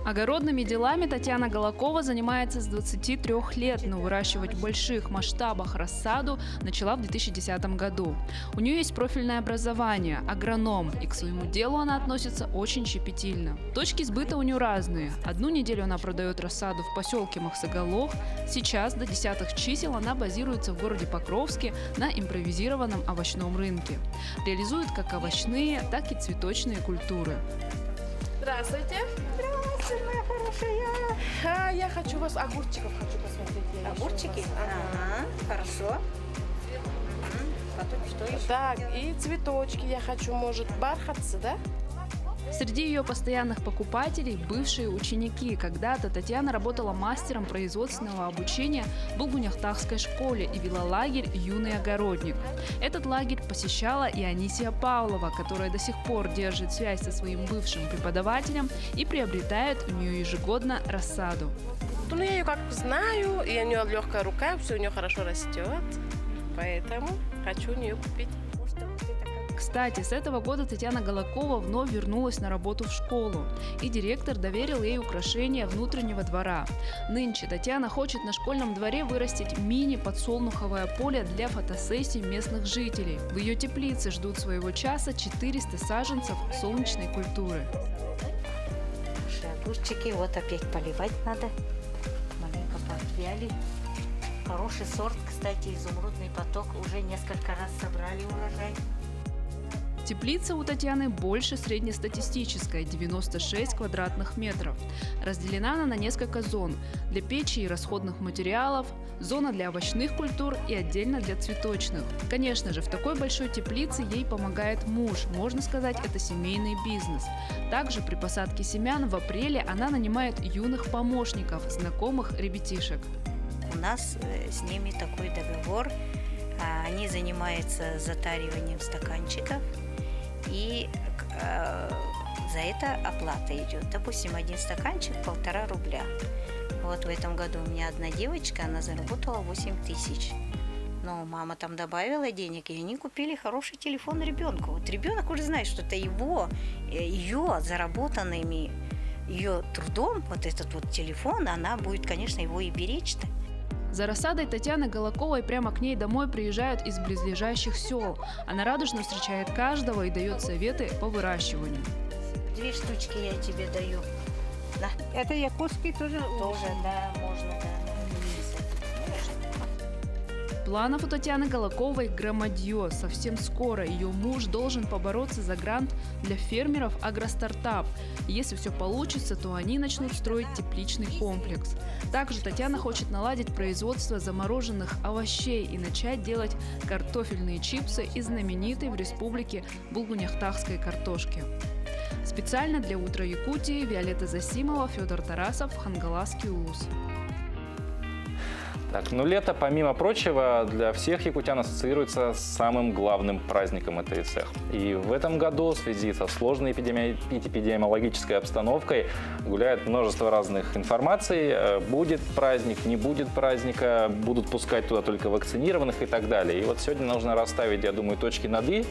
Огородными делами Татьяна Голокова занимается с 23 лет, но выращивать в больших масштабах рассаду начала в 2010 году. У нее есть профильное образование – агроном, и к своему делу она относится очень щепетильно. Точки сбыта у нее разные. Одну неделю она продает рассаду в поселке Махсоголох. Сейчас до десятых чисел она базируется в городе Покровске на импровизированном овощном рынке. Реализует как овощные, так и цветочные культуры. Здравствуйте. Здравствуйте, моя хорошая. Я хочу вас огурчиков посмотреть. Огурчики? Ага, хорошо. Потом что еще? Так, и цветочки я хочу, может, бархатцы, да? Среди ее постоянных покупателей – бывшие ученики. Когда-то Татьяна работала мастером производственного обучения в Булгуняхтахской школе и вела лагерь «Юный огородник». Этот лагерь посещала и Анисия Павлова, которая до сих пор держит связь со своим бывшим преподавателем и приобретает у нее ежегодно рассаду. Ну, я ее как знаю, и у нее легкая рука, все у нее хорошо растет, поэтому хочу у нее купить. Кстати, с этого года Татьяна Голокова вновь вернулась на работу в школу, и директор доверил ей украшения внутреннего двора. Нынче Татьяна хочет на школьном дворе вырастить мини-подсолнуховое поле для фотосессий местных жителей. В ее теплице ждут своего часа 400 саженцев солнечной культуры. Наши огурчики вот опять поливать надо. Маленько подвяли. Хороший сорт, кстати, изумрудный поток. Уже несколько раз собрали урожай. Теплица у Татьяны больше среднестатистической – 96 квадратных метров. Разделена она на несколько зон – для печи и расходных материалов, зона для овощных культур и отдельно для цветочных. Конечно же, в такой большой теплице ей помогает муж, можно сказать, это семейный бизнес. Также при посадке семян в апреле она нанимает юных помощников, знакомых ребятишек. У нас с ними такой договор. Они занимаются затариванием стаканчиков. И за это оплата идет. Допустим, один стаканчик 1,5 рубля. Вот в этом году у меня одна девочка, она заработала 8 тысяч. Но мама там добавила денег, и они купили хороший телефон ребенку. Вот ребенок уже знает, что это ее заработанными, ее трудом, вот этот вот телефон, она будет, конечно, его и беречь-то. За рассадой Татьяны Голоковой прямо к ней домой приезжают из близлежащих сел. Она радушно встречает каждого и дает советы по выращиванию. 2 штучки я тебе даю. Да. Это якутский тоже? Тоже, да, можно, да. Планов у Татьяны Голоковой громадье. Совсем скоро ее муж должен побороться за грант для фермеров «Агростартап». Если все получится, то они начнут строить тепличный комплекс. Также Татьяна хочет наладить производство замороженных овощей и начать делать картофельные чипсы из знаменитой в республике булгуняхтахской картошки. Специально для «Утра Якутии» Виолетта Засимова, Федор Тарасов, Хангаласский улус. Так, ну лето, помимо прочего, для всех якутян ассоциируется с самым главным праздником этой цех. И в этом году в связи со сложной эпидемиологической обстановкой гуляет множество разных информаций. Будет праздник, не будет праздника, будут пускать туда только вакцинированных и так далее. И вот сегодня нужно расставить, я думаю, точки над «и».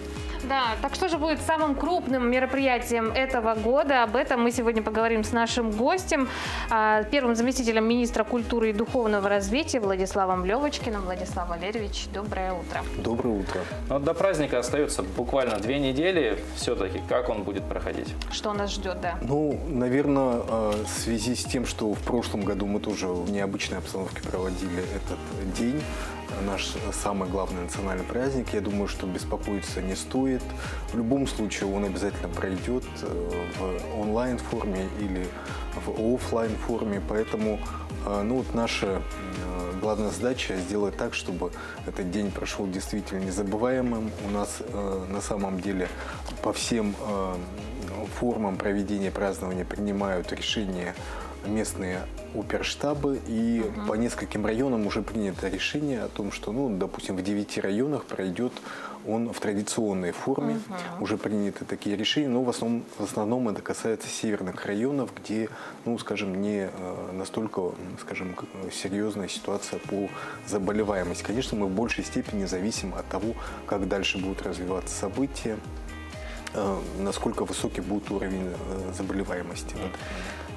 Да, так что же будет самым крупным мероприятием этого года? Об этом мы сегодня поговорим с нашим гостем, первым заместителем министра культуры и духовного развития Владиславом Левочкиным. Владислав Валерьевич, доброе утро. Доброе утро. Но до праздника остается буквально 2 недели. Все-таки как он будет проходить? Что нас ждет, да? Ну, наверное, в связи с тем, что в прошлом году мы тоже в необычной обстановке проводили этот день, наш самый главный национальный праздник, я думаю, что беспокоиться не стоит. В любом случае он обязательно пройдет в онлайн-форме или в офлайн-форме, поэтому ну, вот наша главная задача сделать так, чтобы этот день прошел действительно незабываемым. У нас на самом деле по всем формам проведения празднования принимают решения местные оперштабы, и по нескольким районам уже принято решение о том, что, ну, допустим, в 9 районах пройдет он в традиционной форме. Уже приняты такие решения, но в основном это касается северных районов, где, ну, скажем, не настолько, скажем, серьезная ситуация по заболеваемости. Конечно, мы в большей степени зависим от того, как дальше будут развиваться события, насколько высокий будет уровень заболеваемости.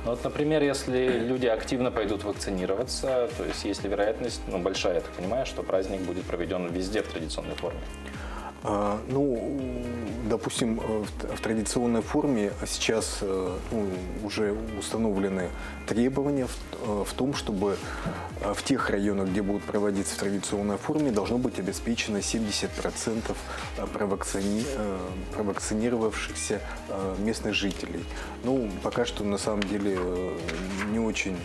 Вот, например, если люди активно пойдут вакцинироваться, то есть есть ли вероятность, ну, большая, я так понимаю, что праздник будет проведен везде в традиционной форме? Ну, допустим, в традиционной форме сейчас уже установлены требования в том, чтобы в тех районах, где будут проводиться в традиционной форме, должно быть обеспечено 70% провакцинировавшихся местных жителей. Ну, пока что, на самом деле, не очень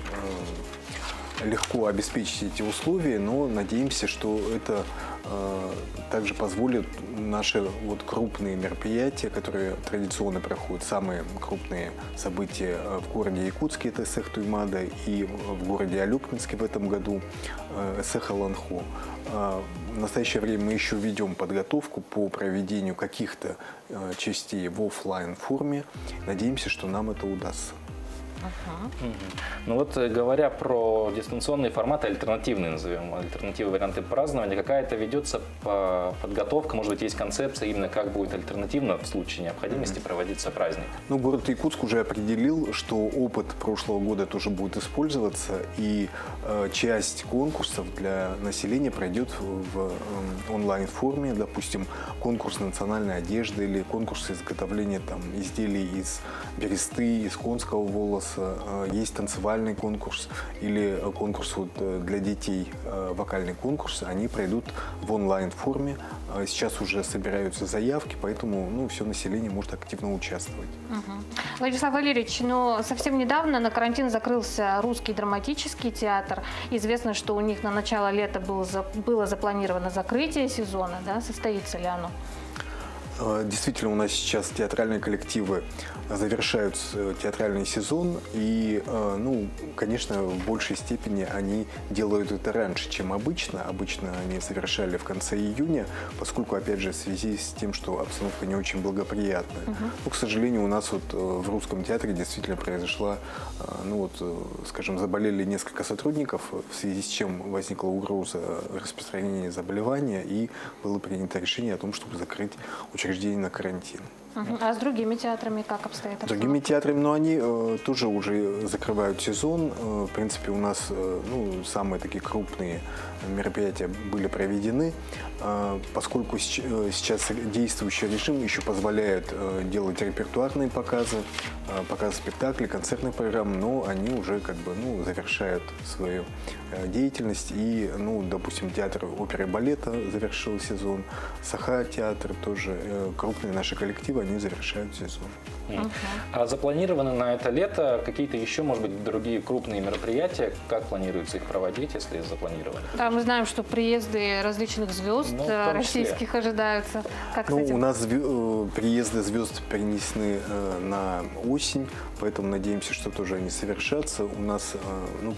легко обеспечить эти условия, но надеемся, что это также позволит наши вот крупные мероприятия, которые традиционно проходят, самые крупные события в городе Якутске, это Эсэх Туймада, и в городе Алюкминске в этом году Эсэх Аланхо. В настоящее время мы еще ведем подготовку по проведению каких-то частей в офлайн форме. Надеемся, что нам это удастся. Ну вот, говоря про дистанционные форматы, альтернативные, назовем, альтернативные варианты празднования, какая-то ведется подготовка, может быть, есть концепция именно как будет альтернативно в случае необходимости проводиться праздник? Ну, город Якутск уже определил, что опыт прошлого года тоже будет использоваться, и часть конкурсов для населения пройдет в онлайн-форме, допустим, конкурс национальной одежды или конкурс изготовления там изделий из бересты, из конского волоса. Есть танцевальный конкурс или конкурс вот для детей, вокальный конкурс, они пройдут в онлайн-форме. Сейчас уже собираются заявки, поэтому, ну, все население может активно участвовать. Владислав Валерьевич, но совсем недавно на карантин закрылся Русский драматический театр. Известно, что у них на начало лета было запланировано закрытие сезона, да? Состоится ли оно? Действительно, у нас сейчас театральные коллективы завершают театральный сезон, и, ну, конечно, в большей степени они делают это раньше, чем обычно. Обычно они завершали в конце июня, поскольку, опять же, в связи с тем, что обстановка не очень благоприятная. Но, к сожалению, у нас вот в Русском театре действительно произошла, ну вот, скажем, заболели несколько сотрудников, в связи с чем возникла угроза распространения заболевания, и было принято решение о том, чтобы закрыть учреждение на карантин. А с другими театрами как обстоят? С другими театрами, но они тоже уже закрывают сезон. В принципе, у нас самые такие крупные мероприятия были проведены. Поскольку сейчас действующий режим еще позволяет делать репертуарные показы, показы спектаклей, концертных программ, но они уже завершают свою деятельность. И, допустим, театр оперы и балета завершил сезон, Саха-театр тоже, крупные наши коллективы, они завершают сезон. А запланированы на это лето какие-то еще, может быть, другие крупные мероприятия? Как планируется их проводить, если запланированы? Да, мы знаем, что приезды различных звезд российских ожидаются. Как с этим? У нас приезды звезд перенесены на осень, поэтому надеемся, что тоже они совершатся. У нас,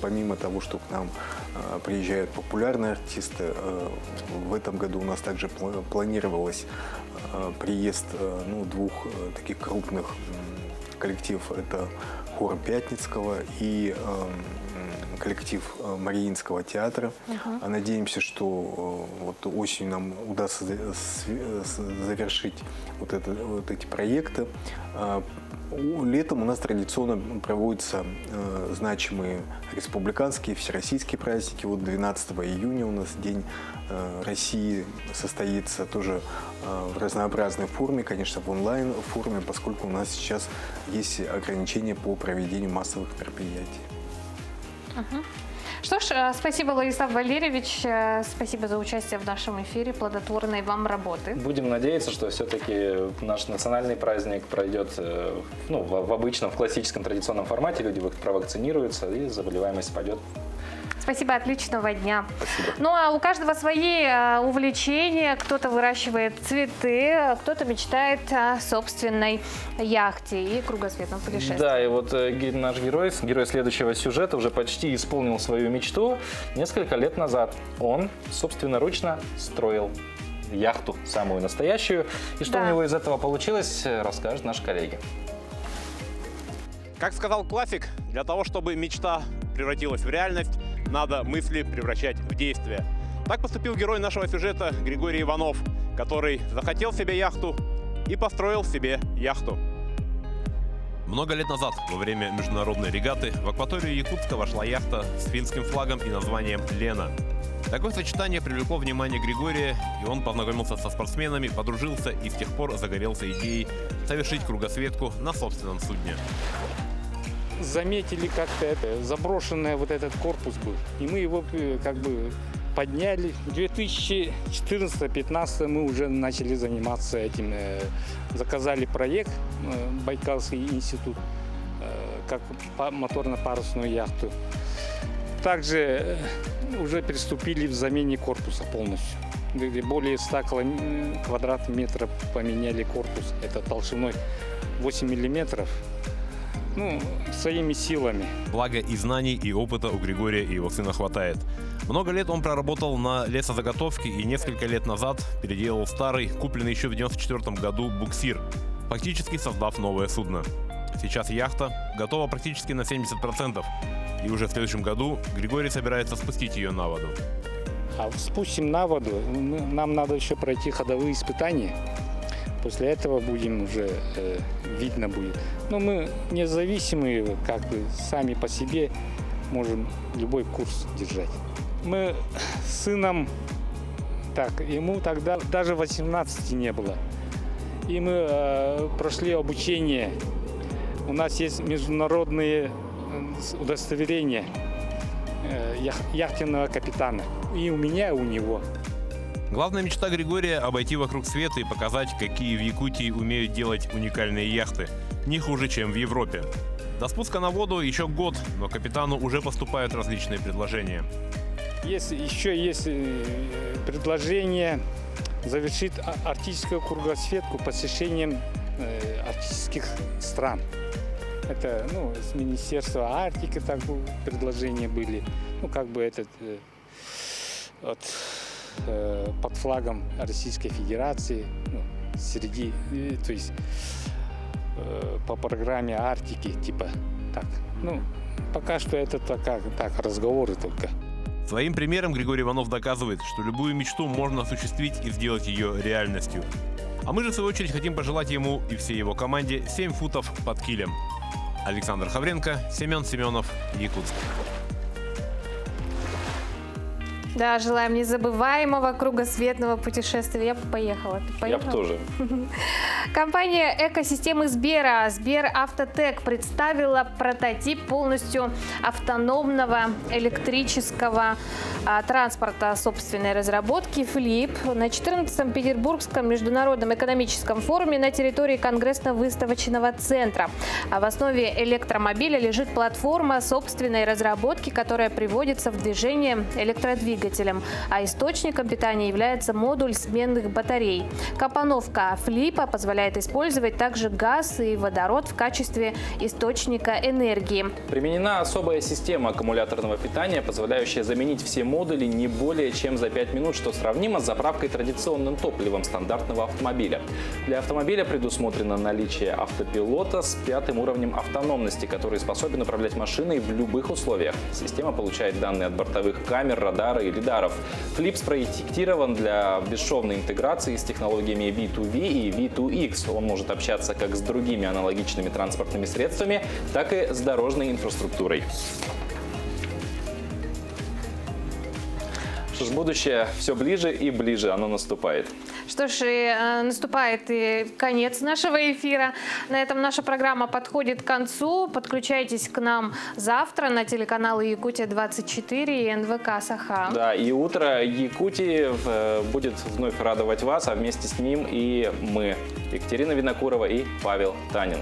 помимо того, что к нам приезжают популярные артисты, в этом году у нас также планировалось приезд двух таких крупных коллективов. Это хор Пятницкого и коллектив Мариинского театра. Надеемся, что осенью нам удастся завершить эти проекты. Летом у нас традиционно проводятся значимые республиканские, всероссийские праздники. 12 июня у нас День России состоится тоже в разнообразной форме, конечно, в онлайн-форме, поскольку у нас сейчас есть ограничения по проведению массовых мероприятий. Что ж, спасибо, Владислав Валерьевич, спасибо за участие в нашем эфире, плодотворной вам работы. Будем надеяться, что все-таки наш национальный праздник пройдет в обычном, в классическом традиционном формате, люди провакцинируются и заболеваемость пойдет. Спасибо, отличного дня. Спасибо. Ну а у каждого свои увлечения. Кто-то выращивает цветы, кто-то мечтает о собственной яхте и кругосветном путешествии. Да, и вот наш герой следующего сюжета уже почти исполнил свою мечту. Несколько лет назад он собственноручно строил яхту, самую настоящую. И что у него из этого получилось, расскажет наш коллега. Как сказал классик, для того, чтобы мечта превратилась в реальность, надо мысли превращать в действия. Так поступил герой нашего сюжета Григорий Иванов, который захотел себе яхту и построил себе яхту. Много лет назад, во время международной регаты, в акваторию Якутска вошла яхта с финским флагом и названием «Лена». Такое сочетание привлекло внимание Григория, и он познакомился со спортсменами, подружился и с тех пор загорелся идеей совершить кругосветку на собственном судне. Заметили как-то заброшенный этот корпус был, и мы его подняли. В 2014-2015 мы уже начали заниматься этим. Заказали проект Байкальский институт как моторно-парусную яхту. Также уже приступили в замене корпуса полностью. Более 100 квадратных метров поменяли корпус. Это толщиной 8 миллиметров. Своими силами. Благо и знаний, и опыта у Григория и его сына хватает. Много лет он проработал на лесозаготовке и несколько лет назад переделал старый, купленный еще в 1994 году буксир, фактически создав новое судно. Сейчас яхта готова практически на 70%, и уже в следующем году Григорий собирается спустить ее на воду. А спустим на воду, нам надо еще пройти ходовые испытания. После этого будем уже, видно будет. Но мы независимые, сами по себе можем любой курс держать. Мы с сыном, ему тогда даже 18 не было. И мы прошли обучение. У нас есть международные удостоверения яхтенного капитана. И у меня, и у него. Главная мечта Григория – обойти вокруг света и показать, какие в Якутии умеют делать уникальные яхты. Не хуже, чем в Европе. До спуска на воду еще год, но капитану уже поступают различные предложения. Еще есть предложение завершить арктическую кругосветку посещением арктических стран. Это с Министерства Арктики предложения были. Под флагом Российской Федерации, то есть по программе Арктики, пока что это разговоры только. Своим примером Григорий Иванов доказывает, что любую мечту можно осуществить и сделать ее реальностью. А мы же, в свою очередь, хотим пожелать ему и всей его команде 7 футов под килем. Александр Хавренко, Семен Семенов, Якутск. Да, желаем незабываемого кругосветного путешествия. Я бы поехала. Ты поехала? Я бы тоже. Компания экосистемы Сбера Сберавтотек представила прототип полностью автономного электрического транспорта собственной разработки «Флип» на 14-м Петербургском международном экономическом форуме на территории Конгрессно-выставочного центра. В основе электромобиля лежит платформа собственной разработки, которая приводится в движение электродвигателем, а источником питания является модуль сменных батарей. Компоновка «Флипа» позволяет использовать также газ и водород в качестве источника энергии. Применена особая система аккумуляторного питания, позволяющая заменить все модули не более чем за 5 минут, что сравнимо с заправкой традиционным топливом стандартного автомобиля. Для автомобиля предусмотрено наличие автопилота с 5-м уровнем автономности, который способен управлять машиной в любых условиях. Система получает данные от бортовых камер, радара и лидаров. Флип спроектирован для бесшовной интеграции с технологиями V2V и V2X. Он может общаться как с другими аналогичными транспортными средствами, так и с дорожной инфраструктурой. Что ж, будущее все ближе и ближе, оно наступает. Что ж, и наступает и конец нашего эфира. На этом наша программа подходит к концу. Подключайтесь к нам завтра на телеканалы Якутия-24 и НВК Саха. Да, и утро Якутии будет вновь радовать вас, а вместе с ним и мы, Екатерина Винокурова и Павел Танин.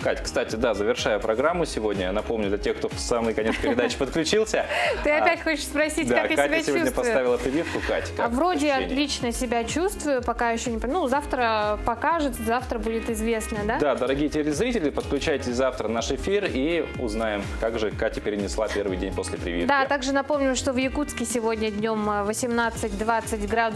Кать, кстати, да, завершая программу сегодня, я напомню для тех, кто в самый конец передачи подключился. Ты опять хочешь спросить, как я себя чувствую? Катя сегодня поставила прививку. Кать, как вроде ощущения? Отлично себя чувствую, пока еще не... Ну, завтра покажет, завтра будет известно, да? Да, дорогие телезрители, подключайтесь завтра в наш эфир и узнаем, как же Катя перенесла первый день после прививки. Да, также напомню, что в Якутске сегодня днем 18-20 градусов